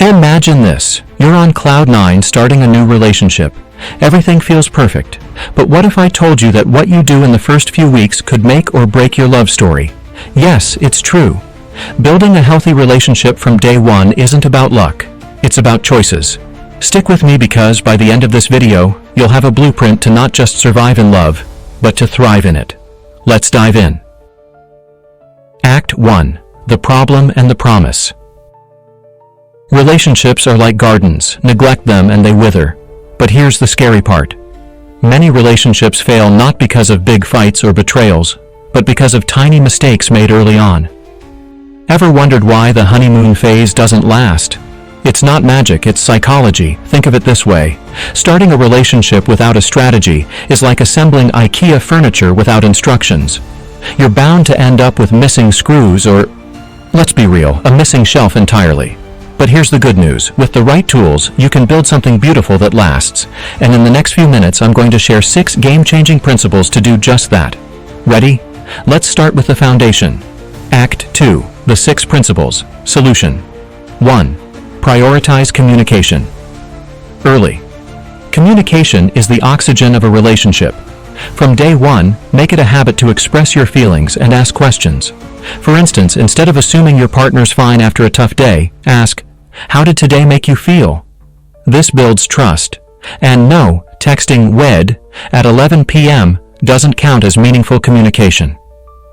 Imagine this. You're on cloud nine starting a new relationship. Everything feels perfect. But what if I told you that what you do in the first few weeks could make or break your love story? Yes, it's true. Building a healthy relationship from day one isn't about luck. It's about choices. Stick with me because by the end of this video, you'll have a blueprint to not just survive in love, but to thrive in it. Let's dive in. Act 1. The Problem and the Promise. Relationships are like gardens. Neglect them and they wither. But here's the scary part. Many relationships fail not because of big fights or betrayals, but because of tiny mistakes made early on. Ever wondered why the honeymoon phase doesn't last? It's not magic, it's psychology. Think of it this way. Starting a relationship without a strategy is like assembling IKEA furniture without instructions. You're bound to end up with missing screws or, let's be real, a missing shelf entirely. But here's the good news. With the right tools, you can build something beautiful that lasts. And in the next few minutes, I'm going to share 6 game-changing principles to do just that. Ready? Let's start with the foundation. Act 2. The 6 principles. Solution. 1. Prioritize communication. Early. Communication is the oxygen of a relationship. From day one, make it a habit to express your feelings and ask questions. For instance, instead of assuming your partner's fine after a tough day, ask, "How did today make you feel?" This builds trust. And no, texting "wed" at 11 p.m. doesn't count as meaningful communication.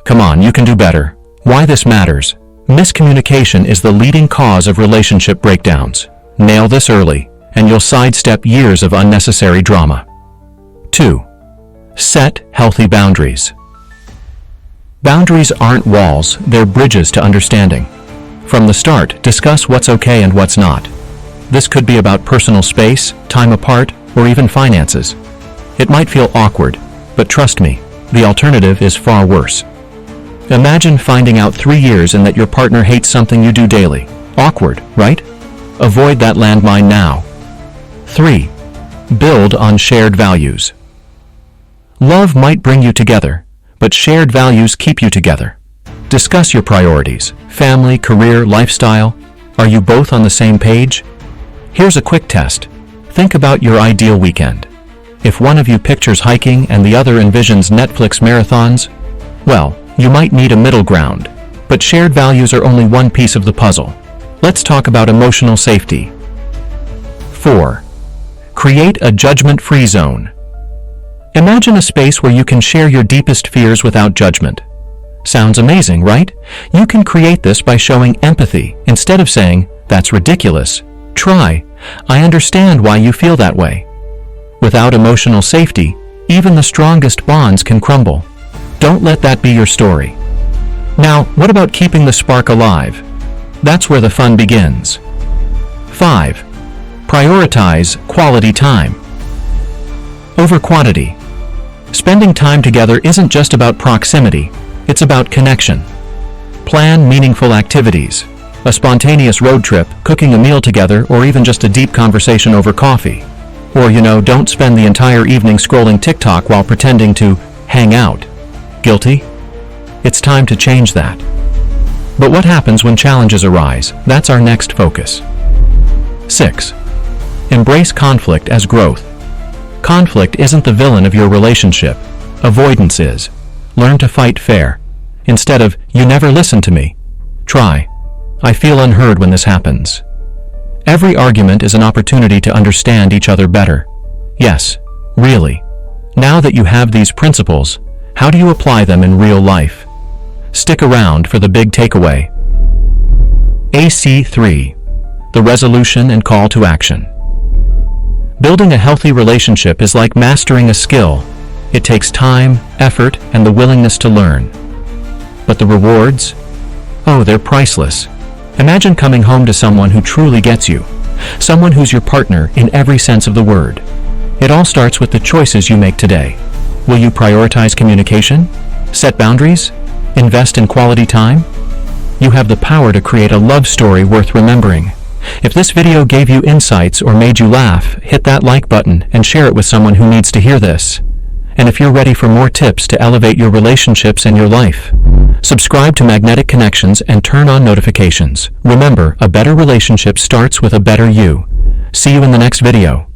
Come on, you can do better. Why this matters? Miscommunication is the leading cause of relationship breakdowns. Nail this early, and you'll sidestep years of unnecessary drama. 2. Set healthy boundaries. Boundaries aren't walls, they're bridges to understanding. From the start, discuss what's okay and what's not. This could be about personal space, time apart, or even finances. It might feel awkward, but trust me, the alternative is far worse. Imagine finding out 3 years in that your partner hates something you do daily. Awkward, right? Avoid that landmine now. 3. Build on shared values. Love might bring you together, but shared values keep you together. Discuss your priorities, family, career, lifestyle. Are you both on the same page? Here's a quick test. Think about your ideal weekend. If one of you pictures hiking and the other envisions Netflix marathons, well, you might need a middle ground. But shared values are only one piece of the puzzle. Let's talk about emotional safety. 4. Create a judgment-free zone. Imagine a space where you can share your deepest fears without judgment. Sounds amazing, right? You can create this by showing empathy. Instead of saying, "That's ridiculous," try, "I understand why you feel that way." Without emotional safety, even the strongest bonds can crumble. Don't let that be your story. Now, what about keeping the spark alive? That's where the fun begins. 5. Prioritize quality time. Over quantity. Spending time together isn't just about proximity, it's about connection. Plan meaningful activities. A spontaneous road trip, cooking a meal together, or even just a deep conversation over coffee. Or, don't spend the entire evening scrolling TikTok while pretending to hang out. Guilty? It's time to change that. But what happens when challenges arise? That's our next focus. 6. Embrace conflict as growth. Conflict isn't the villain of your relationship. Avoidance is. Learn to fight fair. Instead of, "You never listen to me," try, "I feel unheard when this happens." Every argument is an opportunity to understand each other better. Yes, really. Now that you have these principles, how do you apply them in real life? Stick around for the big takeaway. AC3. The resolution and call to action. Building a healthy relationship is like mastering a skill. It takes time, effort, and the willingness to learn. But the rewards? Oh, they're priceless. Imagine coming home to someone who truly gets you. Someone who's your partner in every sense of the word. It all starts with the choices you make today. Will you prioritize communication? Set boundaries? Invest in quality time? You have the power to create a love story worth remembering. If this video gave you insights or made you laugh, hit that like button and share it with someone who needs to hear this. And if you're ready for more tips to elevate your relationships and your life, Subscribe to Magnetic Connections and turn on notifications. Remember, a better relationship starts with a better you. See you in the next video.